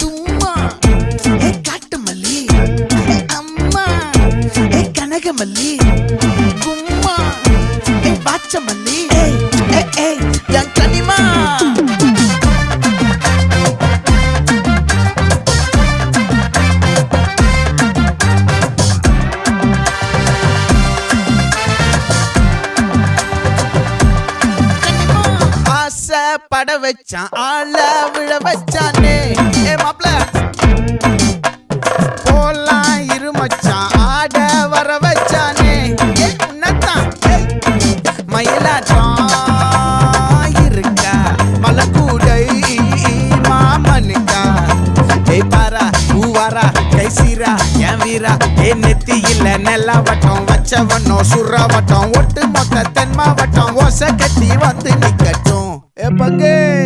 தும்மா ஏ காட்டு மல்லி அம்மா ஏ கனகமல்லி கும்மா ஏ பாச்ச மல்லி என் கனிமா பட வச்சான் ஆள விழ வச்சானே ஏ மாப்ள போலாம் இருமச்சான் ஆட வர வச்சானே ஏ உன்னத்தான் மயிலாட்டம் இருக்கா மலக்கூடை மாமனுக்கா ஏய் பாரா பூவாரா கைசீரா என் வீரா ஏ நெத்தி இல்ல நெல்லா வட்டம் வச்சவனோ சுறா வட்டம் ஒட்டு மொத்த தென் மாவட்டம் ஓசை கட்டி வந்து நிக்கட்டும். É pra quem?